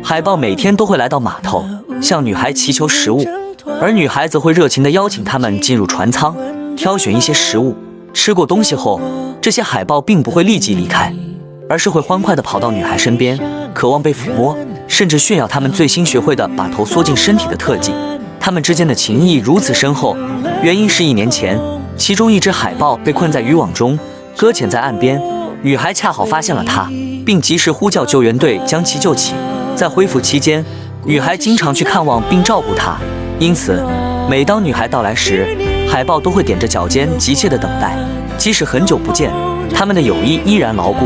海豹每天都会来到码头，向女孩祈求食物，而女孩则会热情地邀请他们进入船舱，挑选一些食物。吃过东西后，这些海豹并不会立即离开，而是会欢快地跑到女孩身边，渴望被抚摸，甚至炫耀他们最新学会的把头缩进身体的特技。他们之间的情谊如此深厚，原因是1年前，其中一只海豹被困在渔网中，搁浅在岸边。女孩恰好发现了它，并及时呼叫救援队将其救起。在恢复期间，女孩经常去看望并照顾它，因此每当女孩到来时，海豹都会踮着脚尖急切地等待。即使很久不见，他们的友谊依然牢固。